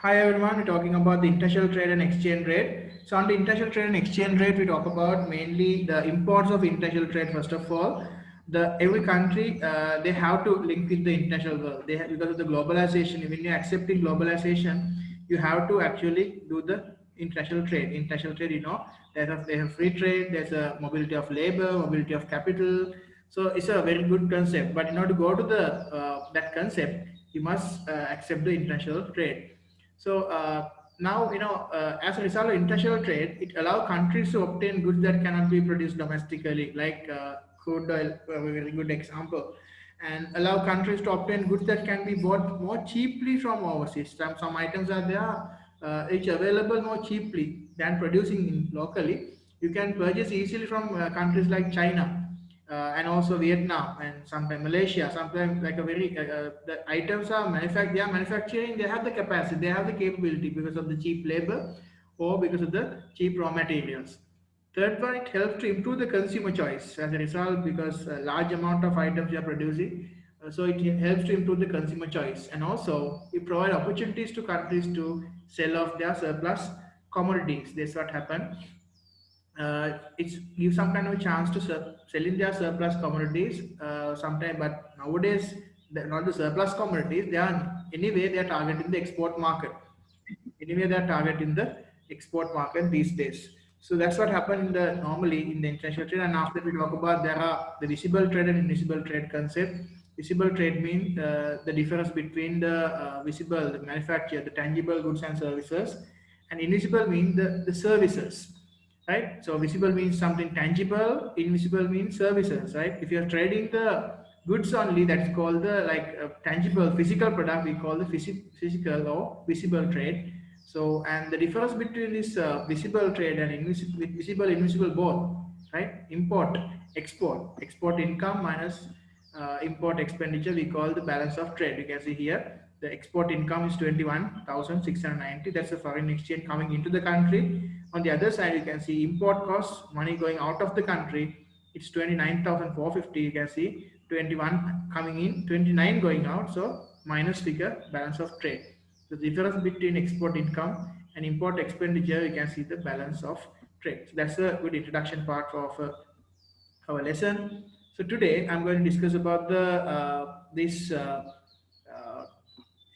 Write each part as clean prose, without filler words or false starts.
Hi everyone, we're talking about the international trade and exchange rate. So on the international trade and exchange rate, we talk about mainly the imports of international trade. First of all, the every country they have to link with the international world. They have, because of the globalization. When you're accepting globalization, you have to actually do the international trade. International trade, they have free trade. There's a mobility of labor, mobility of capital. So it's a very good concept. But in order to go to the that concept, you must accept the international trade. So now, as a result of international trade, it allows countries to obtain goods that cannot be produced domestically, like crude oil, a very good example, and allow countries to obtain goods that can be bought more cheaply from overseas. Some items are there, which are available more cheaply than producing locally. You can purchase easily from countries like China, and also Vietnam and sometimes Malaysia. Sometimes like a very the items are they are manufacturing. They have the capacity, they have the capability because of the cheap labor or because of the cheap raw materials. Third one, it helps to improve the consumer choice as a result because a large amount of items you are producing. So it helps to improve the consumer choice, and also it provide opportunities to countries to sell off their surplus commodities. That's what happened. It's give some kind of a chance to selling their surplus commodities sometime. But nowadays, not the surplus commodities, they are anyway they are targeting the export market. Anyway, they are targeting the export market these days. So that's what happened in the normally in the international trade. And after we talk about, there are the visible trade and invisible trade concept. Visible trade means the difference between the visible, the manufacture, the tangible goods and services, and invisible means the services, right? So visible means something tangible, invisible means services, right? If you're trading the goods only, that's called the like tangible physical product, we call the physical or visible trade. So, and the difference between this visible trade and visible invisible both, right? Export income minus import expenditure, we call the balance of trade. You can see here the export income is 21,690. That's the foreign exchange coming into the country. On the other side, you can see import costs, money going out of the country. It's 29,450. You can see 21 coming in, 29 going out. So minus figure, balance of trade. The difference between export income and import expenditure, you can see the balance of trade. So that's a good introduction part of our lesson. So today I'm going to discuss about the this uh,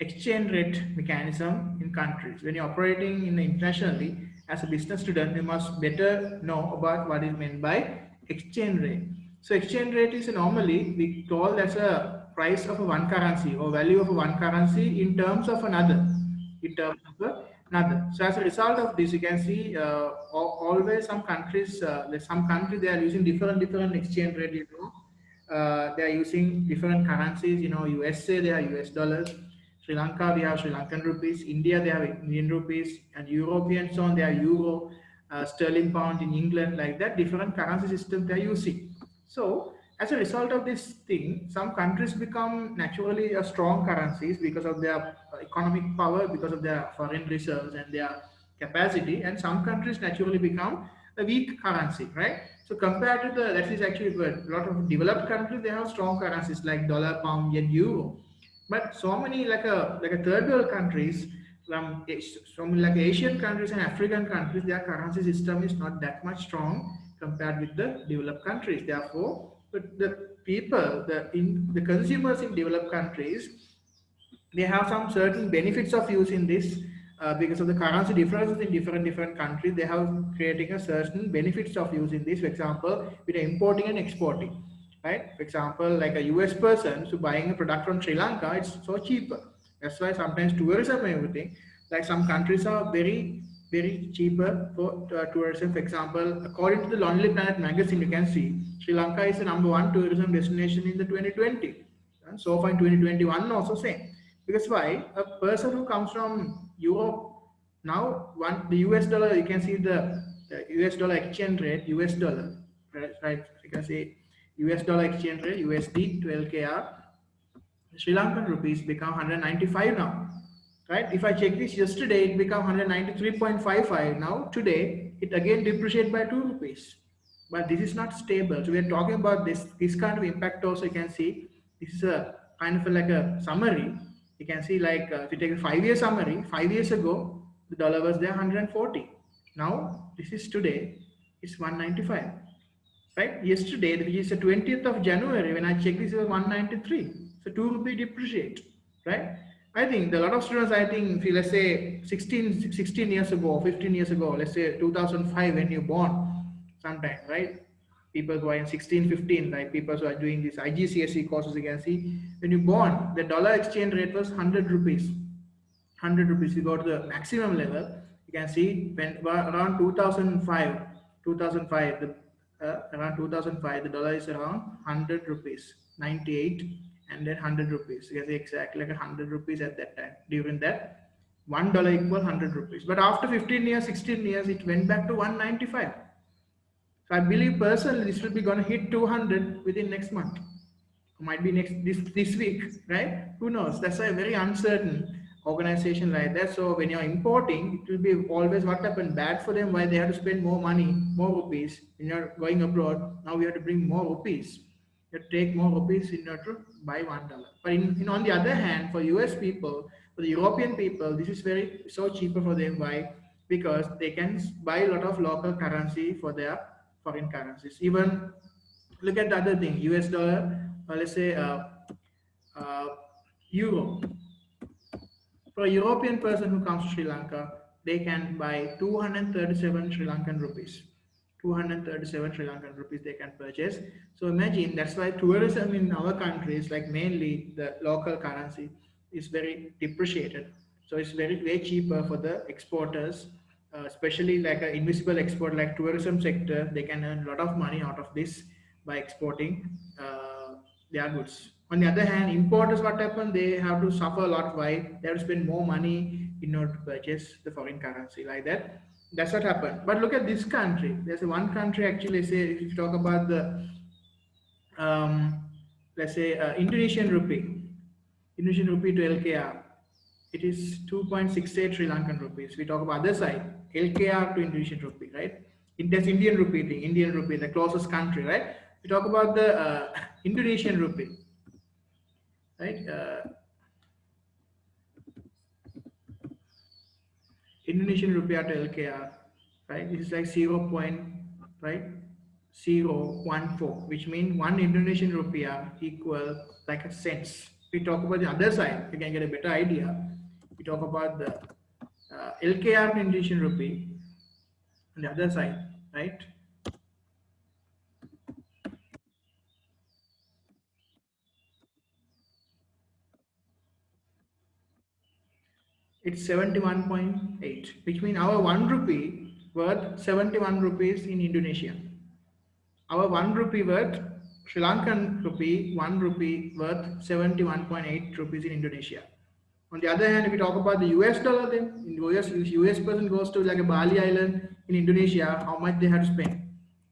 exchange rate mechanism in countries. When you're operating in internationally as a business student, you must better know about what is meant by exchange rate. So exchange rate is normally we call as a price of a one currency or value of a one currency in terms of another. In terms of another. So as a result of this, you can see always some countries, some countries they are using different exchange rate. They are using different currencies. USA they are US dollars. Sri Lanka we have Sri Lankan rupees. India they have Indian rupees, and European zone they are euro, sterling pound in England, like that. Different currency system they are using. So as a result of this thing, some countries become naturally strong currencies because of their economic power, because of their foreign reserves and their capacity, and some countries naturally become a weak currency, right? So compared to that is actually good. A lot of developed countries they have strong currencies like dollar, pound, yen, euro, but so many like a third world countries, from like Asian countries and African countries, their currency system is not that much strong compared with the developed countries. Therefore, but the people, the consumers in developed countries, they have some certain benefits of using this because of the currency differences in different countries. They have creating a certain benefits of using this. For example, with importing and exporting, right? For example, like a US person so buying a product from Sri Lanka, it's so cheaper. That's why sometimes tourism and everything, like some countries are very cheaper for tourism. For example, according to the Lonely Planet magazine, you can see Sri Lanka is the number one tourism destination in the 2020, and so far in 2021 also same. Because why? A person who comes from Europe, now the US dollar, you can see the US dollar exchange rate, US dollar, right? You can see US dollar exchange rate, USD to LKR, Sri Lankan rupees become 195 now, right? If I check this yesterday, it became 193.55. Now today, it again depreciated by 2 rupees. But this is not stable. So we are talking about this kind of impact also. You can see this is a kind of like a summary. You can see like if you take a 5 year summary, 5 years ago, the dollar was there 140. Now, this is today, it's 195. Right? Yesterday, which is the 20th of January, when I checked this, it was 193. So 2 rupee depreciate. Right? I think a lot of students, I think, if let's say 16 years ago, 15 years ago, let's say 2005 when you born, sometime, right? People who are in 16, 15, like people who are doing this IGCSE courses, you can see when you born, the dollar exchange rate was 100 rupees. 100 rupees. You go to the maximum level. You can see when around 2005, around 2005, the dollar is around 100 rupees, 98, and then 100 rupees. You can see exactly like 100 rupees at that time. During that, $1 equal 100 rupees. But after 15 years, 16 years, it went back to 195. So I believe personally this will be going to hit 200 within next month. Might be next this week, right? Who knows? That's a very uncertain organization like that. So when you're importing, it will be always what happened bad for them. Why they have to spend more money, more rupees. When you're going abroad, now we have to bring more rupees. You have to take more rupees in order to buy $1. But on the other hand, for US people, for the European people, this is very so cheaper for them. Why? Because they can buy a lot of local currency for their foreign currencies. Even look at the other thing, US dollar, let's say uh, euro. For a European person who comes to Sri Lanka, they can buy 237 Sri Lankan rupees. 237 Sri Lankan rupees they can purchase. So imagine that's why tourism in our countries, like mainly the local currency, is very depreciated. So it's very way cheaper for the exporters, especially like an invisible export like tourism sector. They can earn a lot of money out of this by exporting their goods. On the other hand, importers, what happen? They have to suffer a lot. Why? They have to spend more money in order to purchase the foreign currency like that. That's what happened. But look at this country. There's one country actually. Say if you talk about the um, let's say Indonesian rupee to LKR, it is 2.68 Sri Lankan rupees. We talk about other side, LKR to Indonesian rupee, right? That's Indian rupee thing, Indian rupee, the closest country, right? We talk about the Indonesian rupee, right? Indonesian rupiah to LKR, right? This is like 0. Right? 0.14, which means one Indonesian rupiah equal like a cents. We talk about the other side, you can get a better idea. We talk about the LKR to Indonesian rupee on the other side, right? It's 71.8, which means our 1 rupee worth 71 rupees in Indonesia. Our 1 rupee worth Sri Lankan rupee, 1 rupee worth 71.8 rupees in Indonesia. On the other hand, if we talk about the US dollar, then in US person goes to like a Bali island in Indonesia, how much they have to spend?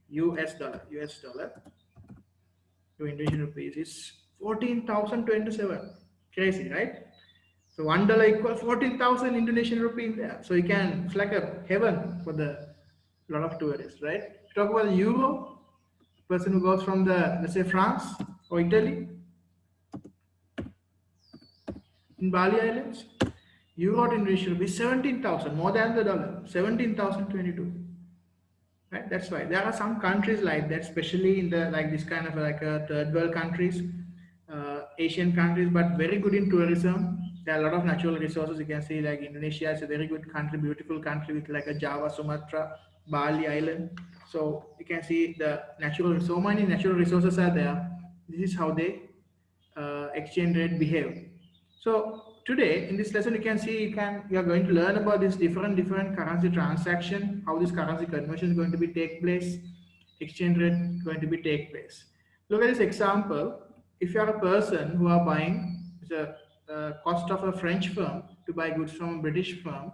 US dollar to Indonesian rupees is 14,027. Crazy, right? So $1 equals 14,000 Indonesian rupees there. So you can, it's like a heaven for the lot of tourists, right? Talk about the euro, person who goes from the, let's say, France or Italy in Bali Islands, euro to Indonesian rupee 17,000, more than the dollar, 17,022. Right? That's why there are some countries like that, especially in the like this kind of like third world countries, Asian countries, but very good in tourism. There are a lot of natural resources. You can see like Indonesia is a very good country, beautiful country with like a Java, Sumatra, Bali Island. So you can see the natural, so many natural resources are there. This is how they exchange rate behave. So today in this lesson you can see you are going to learn about this different currency transaction, how this currency conversion is going to be take place, exchange rate is going to be take place. Look at this example. If you are a person who are buying the cost of a French firm to buy goods from a British firm,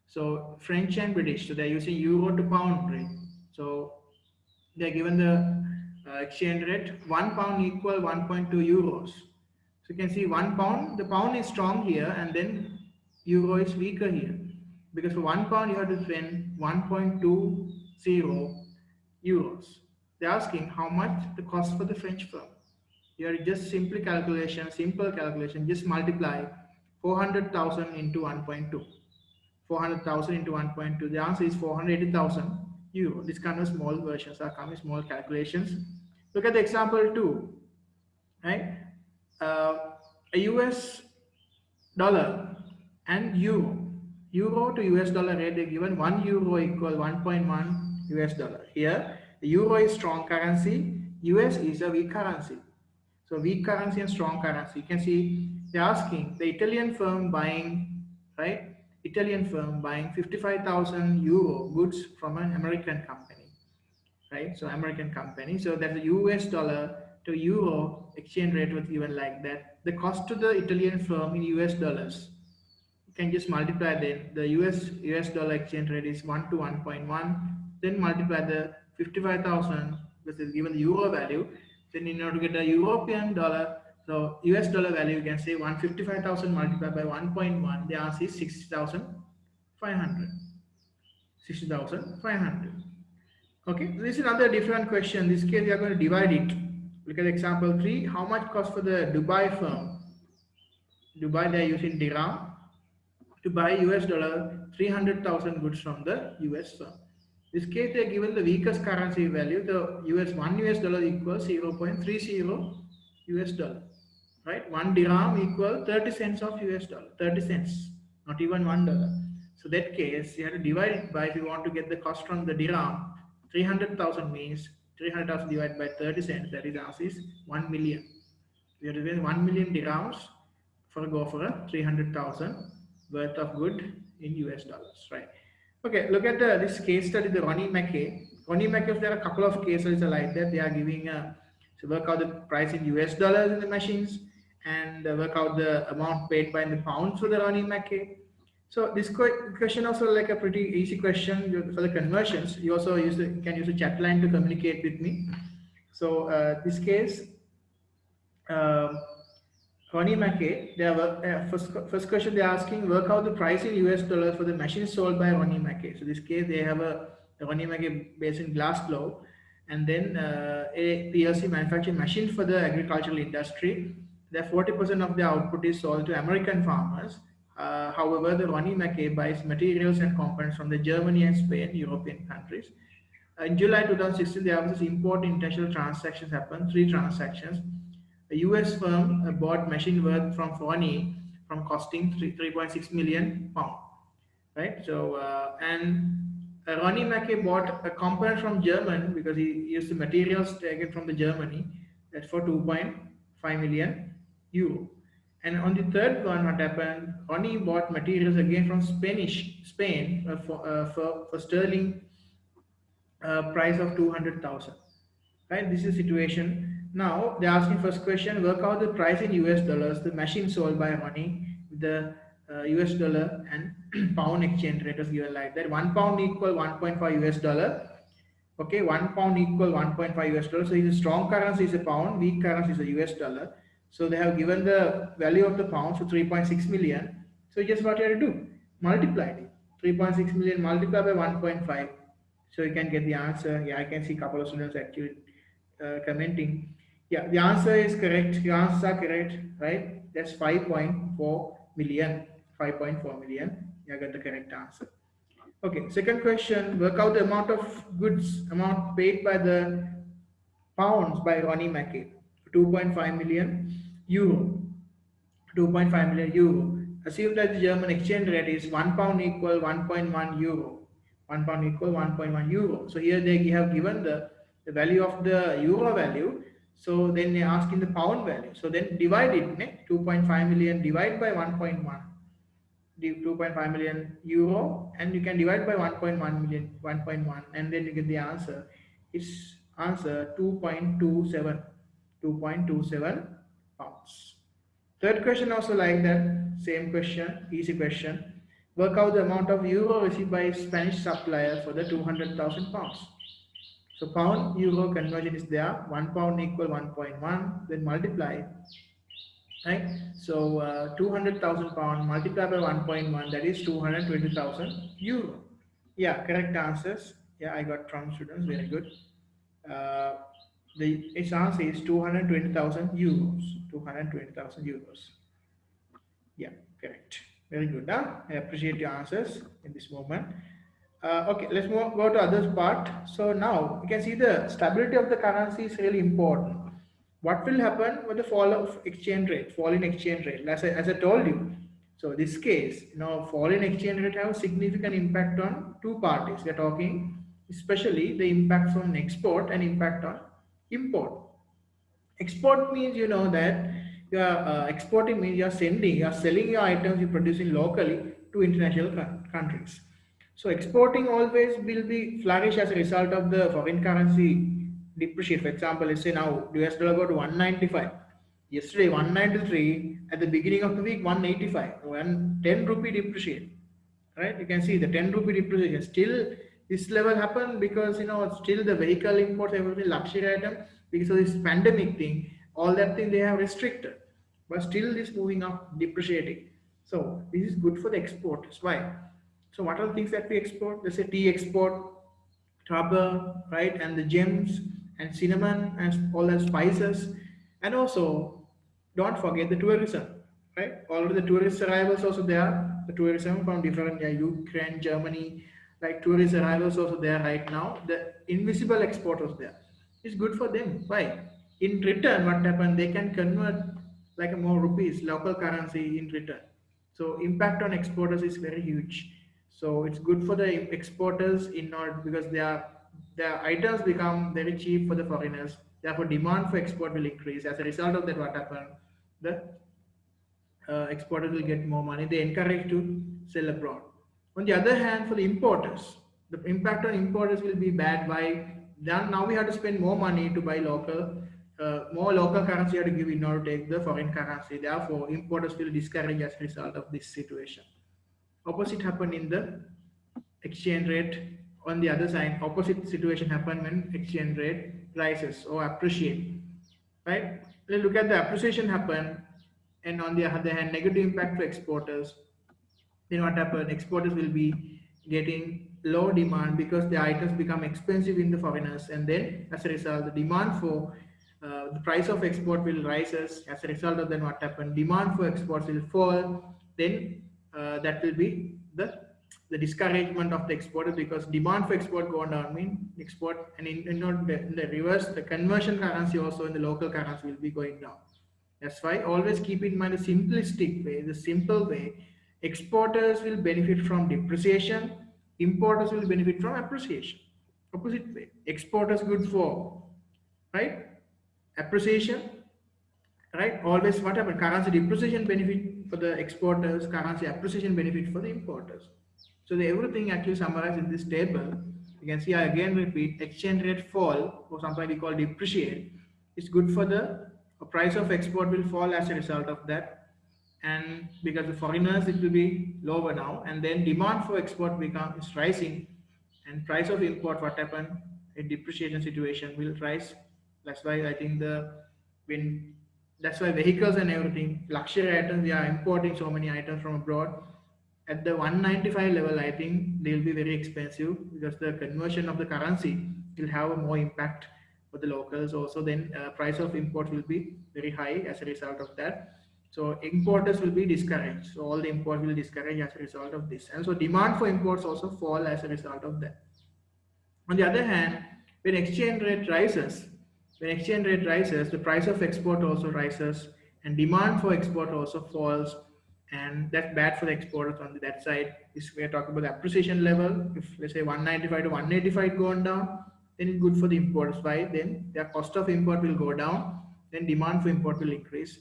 so French and British, so they're using euro to pound rate. So they're given the exchange rate, 1 pound equal 1.2 euros. So you can see 1 pound, the pound is strong here and then euro is weaker here. Because for 1 pound you have to spend 1.20 euros. They're asking how much the cost for the French firm. You are just simple calculation, just multiply 400,000 into 1.2. 400,000 into 1.2. The answer is 480,000 euro. This kind of small versions are coming, small calculations. Look at the example 2, right? Uh, a US dollar and euro. Euro to US dollar rate, they given 1 euro equal 1.1 US dollar. Here, the euro is strong currency, US is a weak currency. So weak currency and strong currency. You can see they're asking the Italian firm buying, right? Italian firm buying 55,000 euro goods from an American company, right? So American company. So that's the US dollar to euro exchange rate was given like that. The cost to the Italian firm in US dollars, you can just multiply the US dollar exchange rate is 1 to 1.1, then multiply the 55,000 which is given the euro value. Then in order to get the European dollar, so US dollar value, you can say 155,000 multiplied by 1.1, the answer is 60,500. 60,500. Okay, so this is another different question. In this case, we are going to divide it. Look at example 3. How much cost for the Dubai firm? Dubai, they are using dirham to buy US dollar 300,000 goods from the US firm. In this case, they are given the weakest currency value. The one US dollar equals 0.30 US dollar. Right? 1 dirham equal 30 cents of US dollar. 30 cents, not even $1. So that case, you have to divide it by, if you want to get the cost from the dirham, 300,000 means 300,000 divided by 30 cents, that is answer is 1 million. We have to pay 1 million dirhams for go for a 300,000 worth of good in US dollars, right? Okay, look at this case study, the Ronny Mackey. Ronny Mackey, there are a couple of cases like that. They are giving to work out the price in US dollars in the machines and work out the amount paid by in the pounds for the Ronny Mackey. So this question also like a pretty easy question for the conversions. You also can use the chat line to communicate with me. So this case, um, Ronny Mackey, they have first question they're asking, work out the price in US dollars for the machine sold by Ronny Mackey. So this case they have a Ronny Mackey based in Glasgow, and then a PLC manufacturing machine for the agricultural industry. That 40% of the output is sold to American farmers. However, the Ronny Mackey buys materials and components from the Germany and Spain, European countries. In July 2016, there was this important international transactions happened, 3 transactions. A US firm bought machine worth from Ronny from costing 3.6 million pound, right? So and Ronny Mackey bought a component from German because he used the materials taken from the Germany that for 2.5 million euro. And on the third one, what happened? Ronny bought materials again from Spain for sterling price of 200,000. Right, this is situation. Now they're asking first question, work out the price in US dollars, the machine sold by Ronny, the US dollar and pound exchange rate was given like that. 1 pound equal 1.5 US dollar. Okay, 1 pound equal 1.5 US dollar. So the strong currency is a pound, weak currency is a US dollar. So they have given the value of the pound, so 3.6 million. So just what you have to do, multiply it. 3.6 million multiplied by 1.5. So you can get the answer. Yeah, I can see a couple of students actually commenting. Yeah, the answer is correct. Your answers are correct, right? That's 5.4 million. 5.4 million. You got the correct answer. Okay, second question. Work out the amount of goods amount paid by the pounds by Ronny Mackey. 2.5 million euro. 2.5 million euro. Assume that the German exchange rate is 1 pound equal 1.1 euro. 1 pound equal 1.1 euro. So here they have given the value of the euro value. So then they ask in the pound value. So then divide it, 2.5 million divide by 1.1. 2.5 million euro, and you can divide by 1.1 million, 1.1, and then you get the answer. It's answer 2.27, 2.27 pounds. Third question also like that, same question, easy question. Work out the amount of euro received by Spanish supplier for the 200,000 pounds. So pound euro conversion is there. 1 pound equal 1.1. Then multiply, right? So 200,000 pound multiplied by 1.1, that is 220,000 euro. Yeah, correct answers. Yeah, I got from students. Very good. Uh, its answer is 220,000 euros. 220,000 euros. Yeah, correct. Very good. Huh? I appreciate your answers in this moment. Okay, let's move go to other part. So now you can see the stability of the currency is really important. What will happen with the fall of exchange rate, fall in exchange rate? As I told you, so this case, fall in exchange rate have significant impact on two parties. We're talking especially the impact from export and impact on import. Export means that you are exporting means you are selling your items you're producing locally to international countries. So exporting always will be flourish as a result of the foreign currency depreciate. For example, let's say now US dollar got 195. Yesterday 193. At the beginning of the week 185. 110 rupee depreciate, right? You can see the 10 rupee depreciation. Still this level happened because still the vehicle imports, everything luxury item, because of this pandemic thing, all that thing they have restricted, but still this moving up, depreciating. So this is good for the export. That's why. So what are the things that we export? Let's say tea export, rubber, right, and the gems and cinnamon and all the spices, and also don't forget the tourism, right? Already the tourist arrivals also there. The tourism from different Ukraine, Germany, like tourist arrivals also there right now. The invisible exporters there. It's good for them. Why? In return, what happened? They can convert like a more rupees, local currency in return. So impact on exporters is very huge. So it's good for the exporters in order because their items become very cheap for the foreigners. Therefore, demand for export will increase. As a result of that, what happened? The exporters will get more money. They encourage to sell abroad. On the other hand, for the importers, the impact on importers will be bad. By then now we have to spend more money to buy local, more local currency you have to give in order to take the foreign currency. Therefore, importers will discourage as a result of this situation. Opposite happened in the exchange rate. On the other side, opposite situation happen when exchange rate rises or appreciate, right? Let's look at the appreciation happen, and on the other hand, negative impact to exporters. Then what happen? Exporters will be getting low demand because the items become expensive in the foreigners, and then as a result, the demand for the price of export will rises. As a result of then what happen? Demand for exports will fall. Then that will be the discouragement of the exporter because demand for export go down mean export, and in the reverse the conversion currency also in the local currency will be going down. That's why always keep in mind the simplistic way, the simple way. Exporters will benefit from depreciation, importers will benefit from appreciation. Opposite way. Exporters good for, right, appreciation, right? Always what happened? Currency depreciation benefit for the exporters, currency appreciation benefit for the importers. So everything actually summarized in this table. You can see I again repeat, exchange rate fall or something we call depreciate is good for the price of export will fall as a result of that, and because the foreigners it will be lower now, and then demand for export becomes rising, and price of import what happened in depreciation situation will rise. That's why I think the when that's why vehicles and everything luxury items we are importing so many items from abroad at the 195 level. I think they will be very expensive because the conversion of the currency will have a more impact for the locals also. Then price of import will be very high as a result of that. So importers will be discouraged. So all the import will discourage as a result of this, and so demand for imports also fall as a result of that. On the other hand, when exchange rate rises, the price of export also rises, and demand for export also falls, and that's bad for the exporters on that side. If we are talking about the appreciation level, if let's say 195 to 185 going down, then it's good for the importers. Why? Then their cost of import will go down, then demand for import will increase.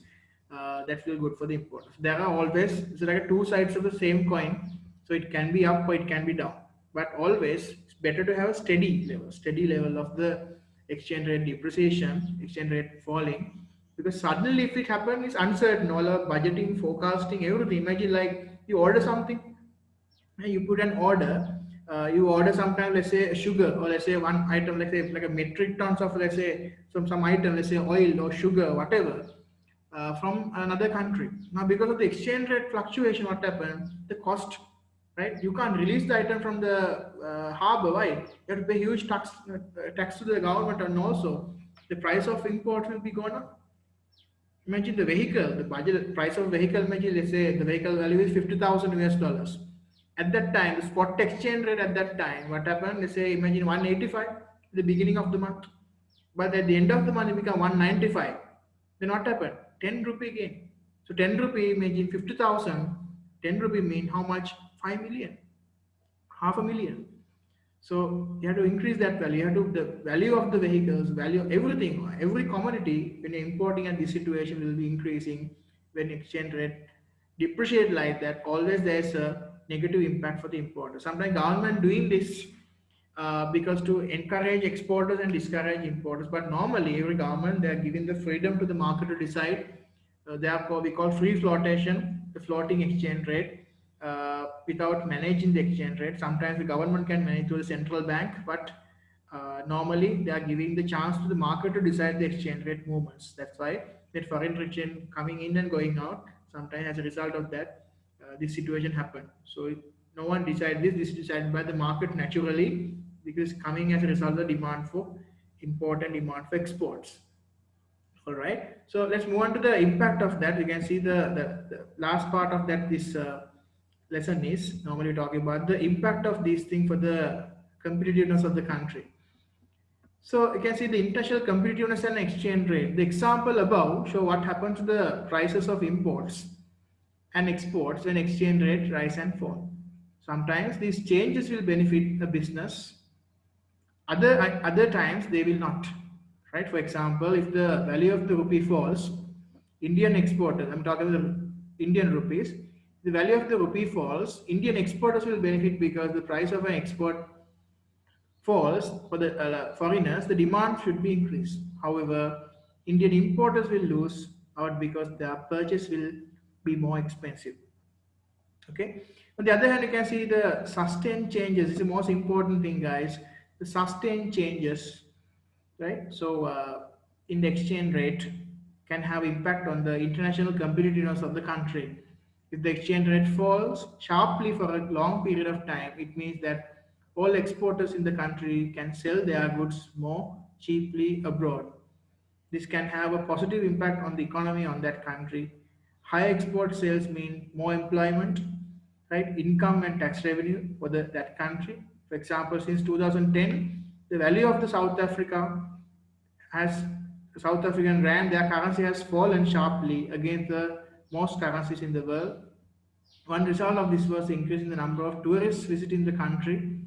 That will good for the importers. There are always it's like two sides of the same coin, so it can be up or it can be down, but always it's better to have a steady level of the exchange rate depreciation, exchange rate falling, because suddenly if it happens it's uncertain. All our budgeting, forecasting, everything. Imagine like you order something, you put an order, you order sometime, let's say sugar, or let's say one item, let's say like a metric tons of, let's say some item, let's say oil or sugar, whatever, from another country. Now, because of the exchange rate fluctuation, what happened? The cost, right? You can't release the item from the harbor. Why? You have to pay huge tax to the government, and also the price of import will be gone up. Imagine the vehicle, the budget price of vehicle. Imagine, let's say the vehicle value is 50,000 US dollars. At that time, the spot exchange rate at that time, what happened? Let's say imagine 185 at the beginning of the month, but at the end of the month it become 195. Then what happened? 10 rupee gain. So 10 rupee, imagine 50,000. 10 rupee mean how much? 5 million, half a million. So you have to increase that value. You have to the value of the vehicles, value of everything, every commodity when you're importing, and this situation will be increasing when exchange rate depreciate like that. Always there's a negative impact for the importer. Sometimes government doing this because to encourage exporters and discourage importers. But normally every government they are giving the freedom to the market to decide. Therefore, we call free flotation, the floating exchange rate, without managing the exchange rate. Sometimes the government can manage through the central bank, but normally they are giving the chance to the market to decide the exchange rate movements. That's why that foreign exchange coming in and going out. Sometimes as a result of that, this situation happened. So no one decided this. This is decided by the market naturally because coming as a result of the demand for import and demand for exports. All right. So let's move on to the impact of that. You can see the last part of that this lesson is normally talking about the impact of these things for the competitiveness of the country. So you can see the international competitiveness and exchange rate. The example above show what happens to the prices of imports and exports when exchange rate rise and fall. Sometimes these changes will benefit a business, other times they will not. Right? For example, if the value of the rupee falls, Indian exporters, I'm talking about the Indian rupees, the value of the rupee falls, Indian exporters will benefit because the price of an export falls for the foreigners, the demand should be increased. However, Indian importers will lose out because their purchase will be more expensive. Okay. On the other hand, you can see the sustained changes. This is the most important thing, guys. The sustained changes, right? So, in the exchange rate can have impact on the international competitiveness of the country. If the exchange rate falls sharply for a long period of time, it means that all exporters in the country can sell their goods more cheaply abroad. This can have a positive impact on the economy on that country. High export sales mean more employment, right? Income and tax revenue for that country. For example, since 2010, the value of the has South African rand, their currency has fallen sharply against the most currencies in the world. One result of this was the increase in the number of tourists visiting the country.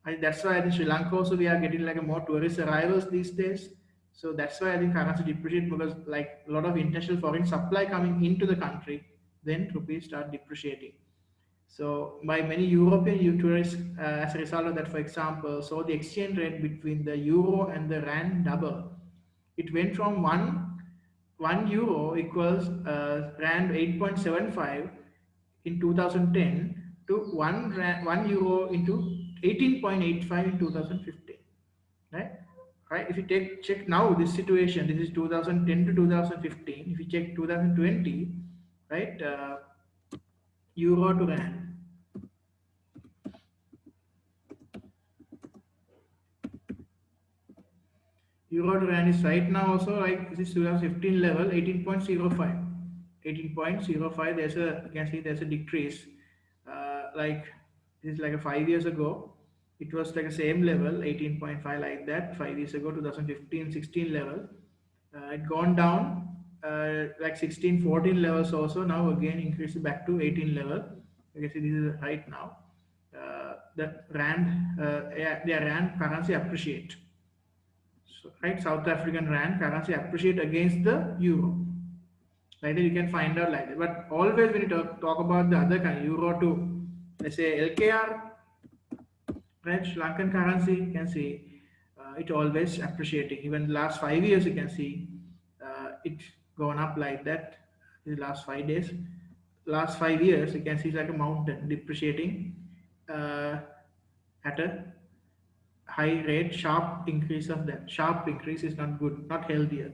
And that's why I think Sri Lanka also we are getting like a more tourist arrivals these days. So that's why I think currency depreciate because like a lot of international foreign supply coming into the country, then rupees start depreciating. So by many European tourists, as a result of that, for example, so the exchange rate between the euro and the rand double. It went from one euro equals rand 8.75 in 2010 to one euro into 18.85 in 2015. Right? Right? If you check now this situation, this is 2010 to 2015. If you check 2020, right? Euro to rand. Euro to rand is right now also like this is 2015 level 18.05. 18.05. There's a you can see there's a decrease. Like this is like a 5 years ago. It was like a same level 18.5 like that 5 years ago 2015 16 level. It gone down like 16 14 levels also now again increased back to 18 level. You can see this is right now. The rand, yeah, the rand currency appreciate. So, right, South African rand currency appreciate against the euro. Like that, you can find out like that. But always when you talk about the other kind, euro to let's say LKR, right, Sri Lankan currency, you can see it always appreciating. Even the last 5 years, you can see it gone up like that. In the last 5 days, last 5 years, you can see it's like a mountain depreciating uh, at a high rate, sharp increase of that. Sharp increase is not good, not healthier,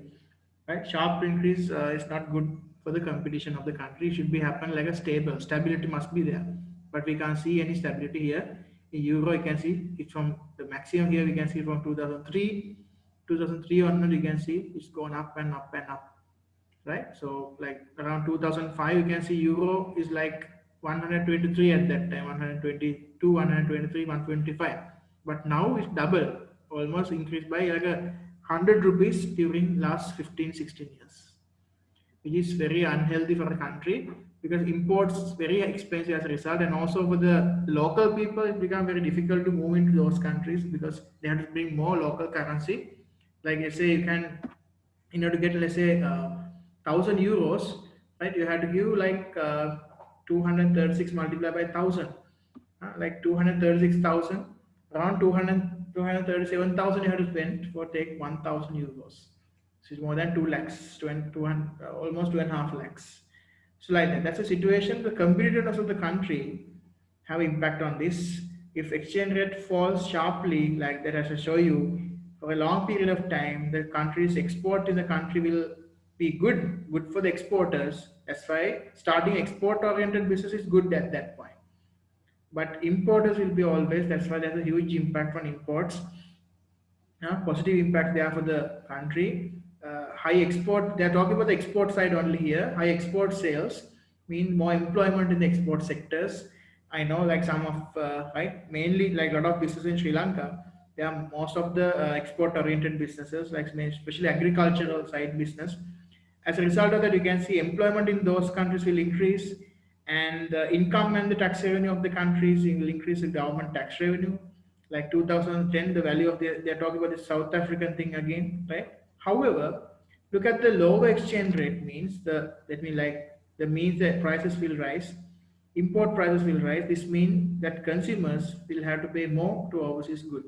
right? Sharp increase is not good for the competition of the country. It should be happen like a stability must be there, but we can't see any stability here. In euro, you can see it's from the maximum here. We can see from 2003 onward. You can see it's gone up and up and up, right? So like around 2005, you can see euro is like 123 at that time, 122, 123, 125. But now it's double, almost increased by like 100 rupees during last 15, 16 years, which is very unhealthy for the country because imports is very expensive as a result, and also for the local people it become very difficult to move into those countries because they have to bring more local currency. Like let's say you can, in order to get let's say 1,000 euros, right, you have to give like 236 multiplied by 1,000, like 236,000, around 237,000 you have to spend for take 1,000 euros. So it's more than 2 lakhs, 200, almost 2.5 lakhs. So like that, that's the situation. The competitiveness of the country have impact on this. If exchange rate falls sharply, like that, as I show you, for a long period of time, the country's export in the country will be good for the exporters. That's why starting export-oriented business is good at that point. But importers will be always. That's why there's a huge impact on imports, positive impact there for the country. High export, they are talking about the export side only here. High export sales mean more employment in the export sectors. I know like some of, right, mainly like a lot of businesses in Sri Lanka, they are most of the export oriented businesses, like especially agricultural side business. As a result of that, you can see employment in those countries will increase, and the income and the tax revenue of the countries will increase the government tax revenue. Like 2010, the value of they're talking about the South African thing again, right? However, look at the lower exchange rate means that means like the means that prices will rise, import prices will rise. This means that consumers will have to pay more to overseas good.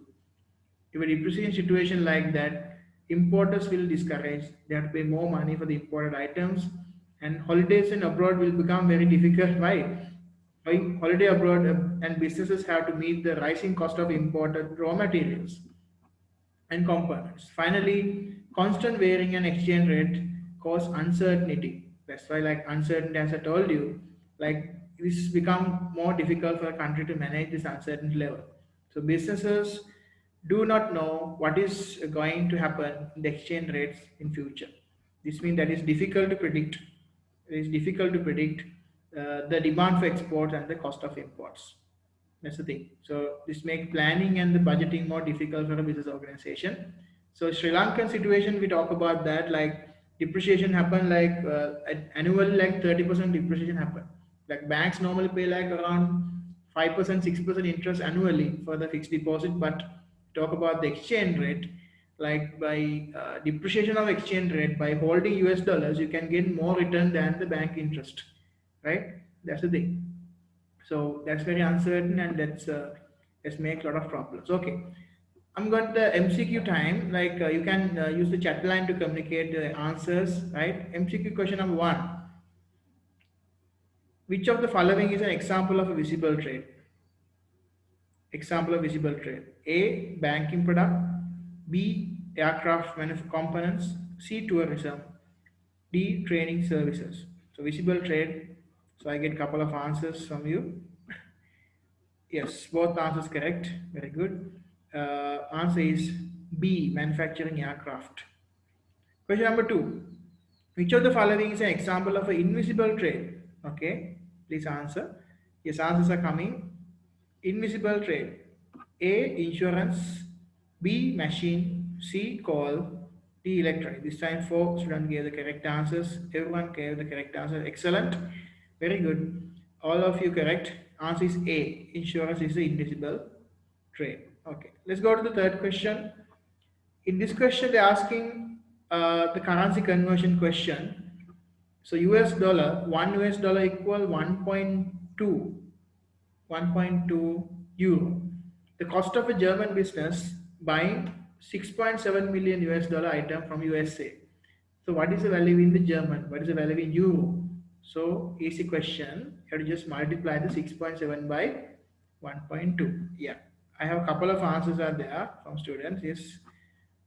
If a depreciation situation like that, importers will discourage. They have to pay more money for the imported items, and holidays in abroad will become very difficult. Why? Why holiday abroad and businesses have to meet the rising cost of imported raw materials and components. Finally, constant varying and exchange rate cause uncertainty. That's why, like uncertainty, as I told you, like this become more difficult for a country to manage this uncertainty level. So businesses do not know what is going to happen in the exchange rates in future. This means that it's difficult to predict. It is difficult to predict the demand for exports and the cost of imports. That's the thing. So this makes planning and the budgeting more difficult for a business organization. So Sri Lankan situation, we talk about that, like depreciation happen like annually like 30% depreciation happen. Like banks normally pay like around 5%, 6% interest annually for the fixed deposit, but talk about the exchange rate, like by depreciation of exchange rate, by holding US dollars, you can get more return than the bank interest, right? That's the thing. So that's very uncertain, and that's make a lot of problems. Okay, I'm got the MCQ time. Like you can use the chat line to communicate the answers, right? MCQ question number one: which of the following is an example of a visible trade? Example of visible trade: A. Banking product. B. Aircraft components. C. Tourism. D. Training services. So visible trade. So I get a couple of answers from you. Yes, both answers correct. Very good. Answer is B, manufacturing aircraft. Question number two. Which of the following is an example of an invisible trade? Okay, please answer. Yes, answers are coming. Invisible trade. A, insurance. B, machine. C, coal. D, electronic. This time four students gave the correct answers. Everyone gave the correct answer. Excellent. Very good. All of you correct. Answer is A. Insurance is the invisible trade. Okay. Let's go to the third question. In this question, they're asking the currency conversion question. So US dollar, one US dollar equal 1.2 euro. The cost of a German business buying 6.7 million US dollar item from USA. So what is the value in the German? What is the value in euro? So easy question. You have to just multiply the 6.7 by 1.2. Yeah. I have a couple of answers are there from students. Yes.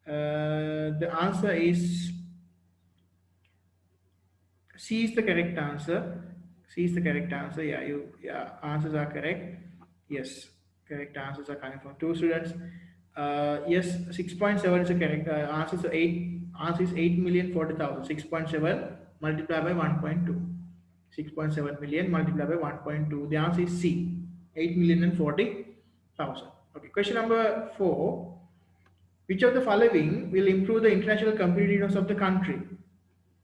The answer is C is the correct answer. C is the correct answer. Yeah, answers are correct. Yes, correct answers are coming from two students. Yes, 6.7 is the correct answer. So 8 answer is 8,040,000. 6.7 multiply by 1.2. 6.7 million multiplied by 1.2. The answer is C. 8,040,000. Okay. Question number 4. Which of the following will improve the international competitiveness of the country?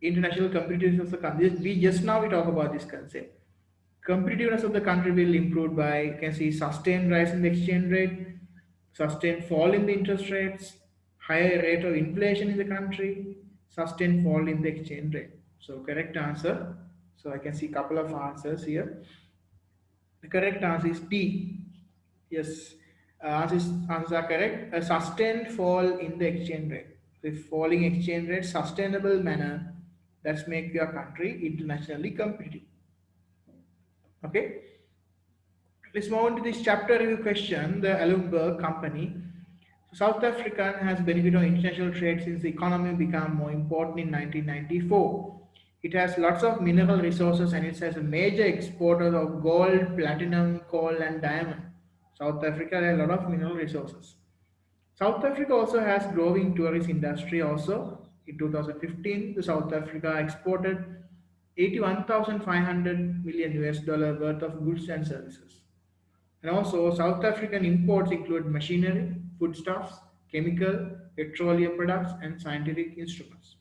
International competitiveness of the country. We just now we talk about this concept. Competitiveness of the country will improve by, you can see, sustained rise in the exchange rate, sustained fall in the interest rates, higher rate of inflation in the country, sustained fall in the exchange rate. So correct answer. So I can see a couple of answers here. The correct answer is D. Yes, answers are correct. A sustained fall in the exchange rate. With falling exchange rate, sustainable manner, that's make your country internationally competitive. Okay. Let's move on to this chapter review question. The Alumberg company. South Africa has benefited on international trade since the economy became more important in 1994. It has lots of mineral resources and it has a major exporter of gold, platinum, coal and diamond. South Africa has a lot of mineral resources. South Africa also has growing tourist industry also. In 2015, the South Africa exported 81,500 million US dollar worth of goods and services. And also, South African imports include machinery, foodstuffs, chemical, petroleum products, and scientific instruments.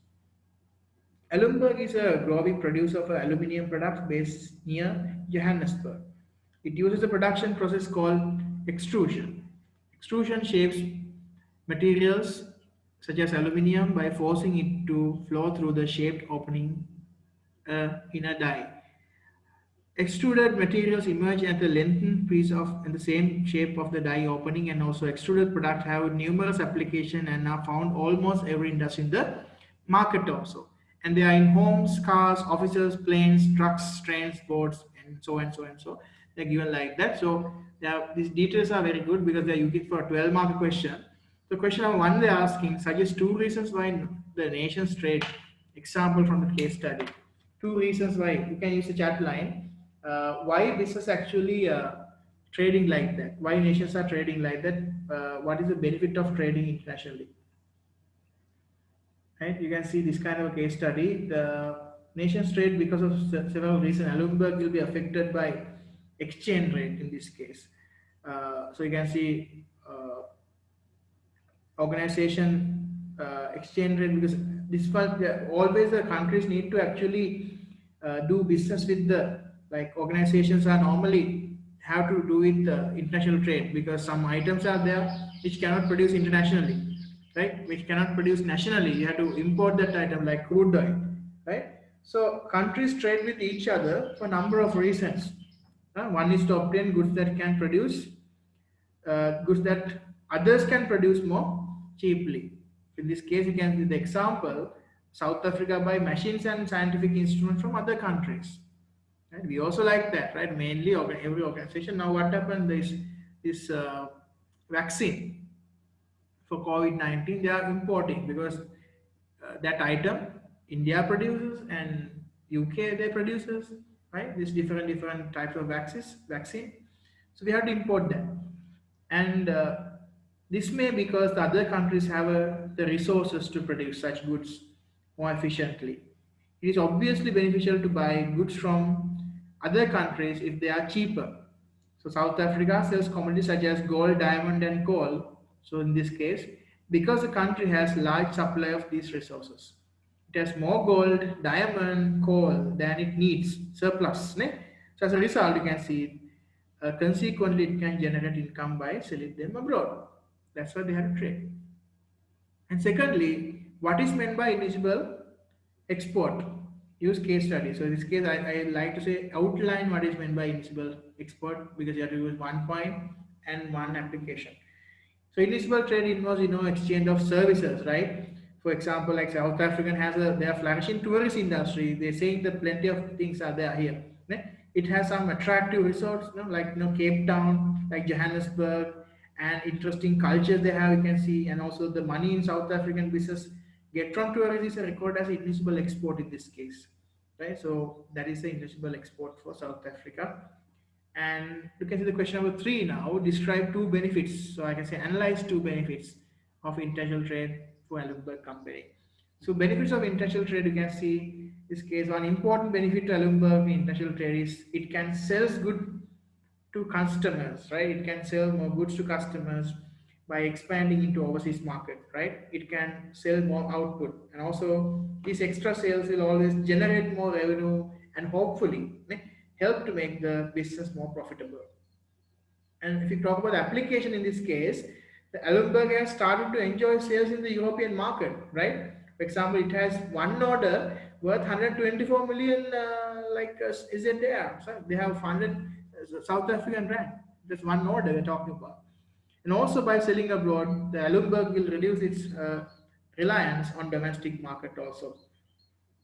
Alumberg is a growing producer of aluminium products based near Johannesburg. It uses a production process called extrusion. Extrusion shapes materials such as aluminium by forcing it to flow through the shaped opening in a die. Extruded materials emerge at the lengthened piece of in the same shape of the die opening, and also extruded products have numerous applications and are found almost every industry in the market also. And they are in homes, cars, offices, planes, trucks, trains, boats, and so and so and so. They're given like that. So these details are very good because they're using for a 12-mark question. So question number 1 they're asking suggest 2 reasons why the nations trade. Example from the case study. 2 reasons why. You can use the chat line. Why this is actually trading like that? Why nations are trading like that? What is the benefit of trading internationally? Right? You can see this kind of a case study. The nations trade because of several reasons. Alumberg will be affected by exchange rate in this case. So you can see organization exchange rate, because this was always the countries need to actually do business with the, like, organizations are normally have to do with international trade, because some items are there which cannot produce internationally, right, which cannot produce nationally. You have to import that item like crude oil, right? So countries trade with each other for a number of reasons. One is to obtain goods that can produce goods that others can produce more cheaply. In this case, you can see the example: South Africa buy machines and scientific instruments from other countries. Right? We also like that, right? Mainly every organization. Now, what happened is this vaccine for COVID-19 they are importing, because that item India produces and UK they produces, right? These different types of vaccine. So we have to import them, and this may because the other countries have the resources to produce such goods more efficiently. It is obviously beneficial to buy goods from other countries if they are cheaper. So South Africa sells commodities such as gold, diamond, and coal. So in this case, because the country has large supply of these resources, it has more gold, diamond, coal than it needs, surplus. Ne? So as a result, you can see, consequently, it can generate income by selling them abroad. That's why they have to trade. And secondly, what is meant by invisible export? Use case study. So in this case, I like to say outline what is meant by invisible export, because you have to use 1 point and 1 application. So invisible trade involves, exchange of services, right? For example, like South African has they are flourishing tourist industry. They're saying that plenty of things are there here. Ne? It has some attractive resorts, like Cape Town, like Johannesburg, and interesting cultures they have. You can see, and also the money in South African business get from tourists is recorded as invisible export in this case, right? So that is the invisible export for South Africa. And you can see the question number 3 now. Describe 2 benefits. So I can say analyze 2 benefits of international trade for Alumberg company. So benefits of international trade, you can see This case, one important benefit to Alumberg in international trade is it can sell good to customers, right? It can sell more goods to customers by expanding into overseas market, right? It can sell more output, and also these extra sales will always generate more revenue and hopefully help to make the business more profitable. And if you talk about the application in this case, the Alumberg has started to enjoy sales in the European market, right? For example, it has one order worth 124 million, is it there? So they have funded South African rand. That's one order we're talking about. And also by selling abroad, the Alumberg will reduce its reliance on domestic market also,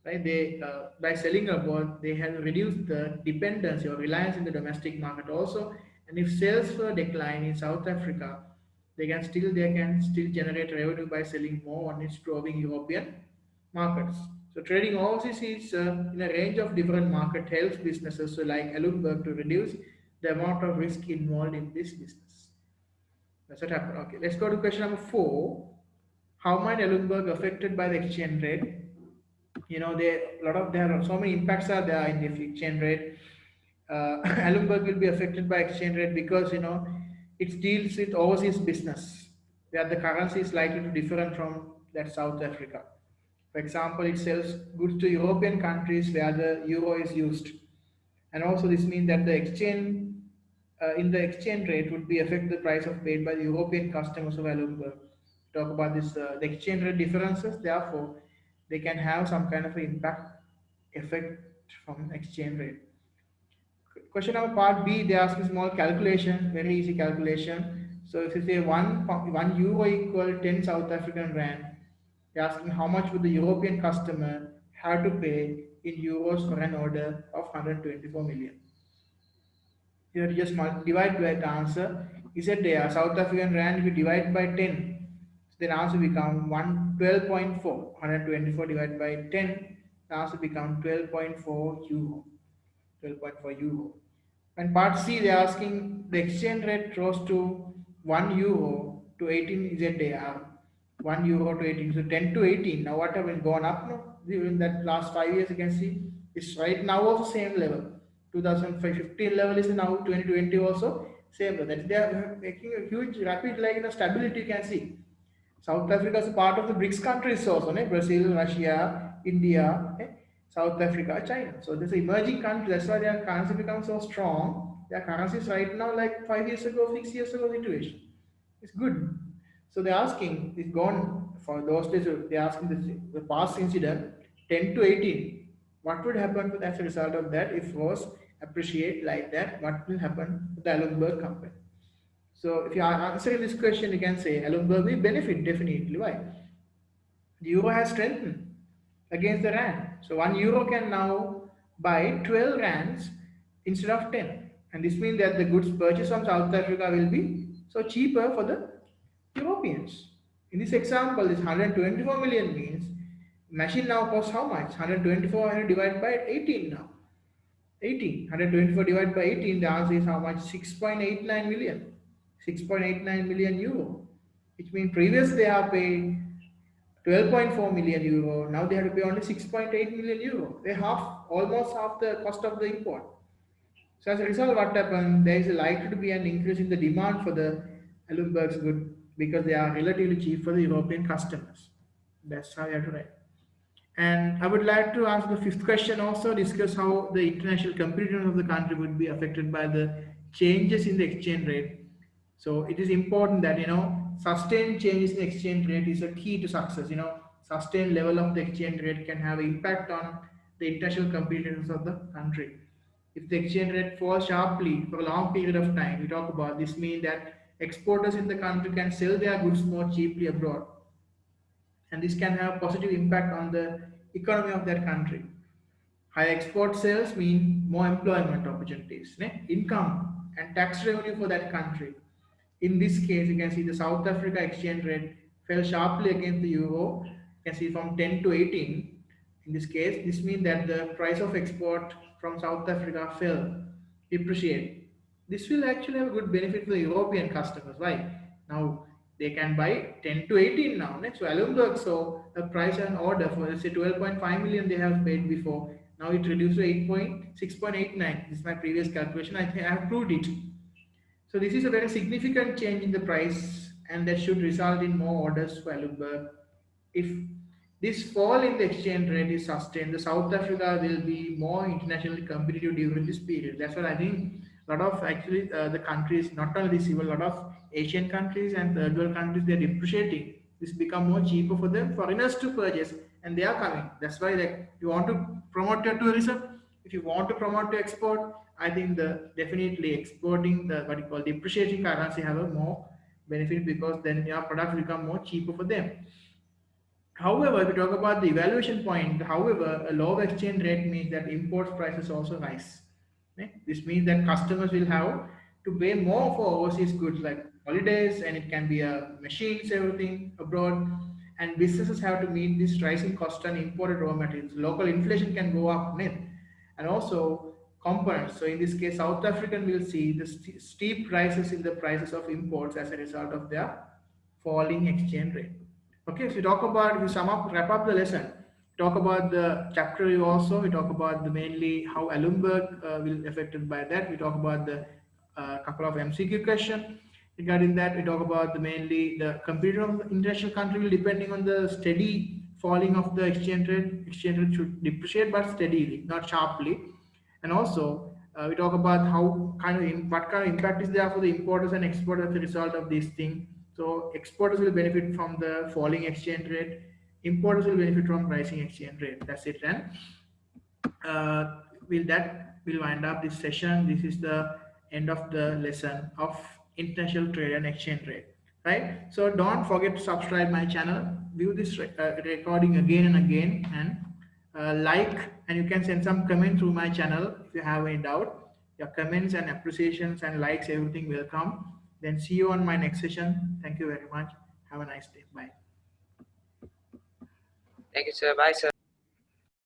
right? They by selling abroad, they have reduced the dependency or reliance in the domestic market also. And if sales were decline in South Africa, they can still generate revenue by selling more on its growing European markets. So trading overseas is in a range of different market helps businesses so like Alumberg to reduce the amount of risk involved in this business. That's what happened. Okay, let's go to question number 4. How might Alumberg affected by the exchange rate? There are so many impacts are there in the exchange rate. Alumberg will be affected by exchange rate because it deals with overseas business where the currency is likely to different from that South Africa. For example, it sells goods to European countries where the euro is used, and also this means that the exchange in the exchange rate would be affect the price of paid by the European customers of Alumberg. Talk about this the exchange rate differences. Therefore, they can have some kind of impact effect from exchange rate. Question number part B, they ask a small calculation, very easy calculation. So if you say one euro equal 10 South African rand, they're asking how much would the European customer have to pay in euros for an order of 124 million. Here you just divide by the answer. Is it there? South African rand, if you divide by 10, then answer become 12.4. 124 divided by 10, the answer become 12.4 euro. 12.4 euro. And part C, they are asking the exchange rate rose to 1 euro to 18 ZAR. 1 euro to 18. So 10 to 18. Now what have been gone up now? During that last 5 years, you can see it's right now also same level. 2015 level is now 2020 also same level. That they are making a huge rapid stability you can see. South Africa is a part of the BRICS countries also, Brazil, Russia, India, South Africa, China. So this emerging country, that's why their currency becomes so strong. Their currency is right now like 5 years ago, 6 years ago situation. It's good. So they're asking, it's gone for those days, they're asking the past incident, 10 to 18. What would happen as a result of that if was appreciate like that? What will happen to the Alumberg company? So if you are answering this question, you can say Alumberg will benefit definitely. Why? The euro has strengthened against the rand. So 1 euro can now buy 12 rands instead of 10. And this means that the goods purchased from South Africa will be so cheaper for the Europeans. In this example, this 124 million means machine now costs how much? 124 divided by 18 now. 18. 124 divided by 18, the answer is how much? 6.89 million. 6.89 million euro. Which means previously they have paid 12.4 million euro. Now they have to pay only 6.8 million euro. They almost half the cost of the import. So as a result, what happened? There is likely to be an increase in the demand for the Alumberg's good because they are relatively cheap for the European customers. That's how you have to write. And I would like to ask the fifth question also, discuss how the international competitiveness of the country would be affected by the changes in the exchange rate. So it is important that, sustained changes in the exchange rate is a key to success. Sustained level of the exchange rate can have impact on the international competitiveness of the country. If the exchange rate falls sharply for a long period of time, we talk about this means that exporters in the country can sell their goods more cheaply abroad, and this can have positive impact on the economy of that country. High export sales mean more employment opportunities, income and tax revenue for that country. In this case, you can see the South Africa exchange rate fell sharply against the euro. You can see from 10 to 18. In this case, this means that the price of export from South Africa fell, depreciate. This will actually have a good benefit for the European customers. Why? Now, they can buy 10 to 18 now. Next, so Alumberg, so the price and order for let's say 12.5 million they have paid before. Now it reduced to 8.6.89. This is my previous calculation. I think I have proved it. So this is a very significant change in the price, and that should result in more orders for Alumberg. If this fall in the exchange rate is sustained, the South Africa will be more internationally competitive during this period. That's what I think. A lot of actually the countries, not only this, even a lot of Asian countries and third world countries, they're depreciating. This become more cheaper for them foreigners to purchase, and they are coming. That's why, like, you want to promote your tourism. If you want to promote your export, I think the definitely exporting the what you call depreciating currency have a more benefit, because then your products become more cheaper for them. However, if we talk about the evaluation point, however, a low exchange rate means that import prices also rise. This means that customers will have to pay more for overseas goods like holidays, and it can be machines, everything abroad. And businesses have to meet this rising cost on imported raw materials. Local inflation can go up, and also components. So in this case, South African will see the steep rises in the prices of imports as a result of their falling exchange rate. Okay, so we talk about, if you sum up, wrap up the lesson, talk about the chapter review also, we talk about the mainly how Alumberg will affected by that, we talk about the couple of MCQ question. Regarding that, we talk about the mainly the computer of the international country will depending on the steady falling of the exchange rate. Exchange rate should depreciate but steadily, not sharply. And also we talk about how kind of what kind of impact is there for the importers and exporters as a result of this thing. So exporters will benefit from the falling exchange rate, importers will benefit from rising exchange rate. That's it. And will that will wind up this session. This is the end of the lesson of international trade and exchange rate, right? So don't forget to subscribe my channel, view this recording again and again, and like, and you can send some comment through my channel if you have any doubt. Your comments and appreciations and likes, everything will come. Then see you on my next session. Thank you very much. Have a nice day. Bye. Thank you, sir. Bye, sir.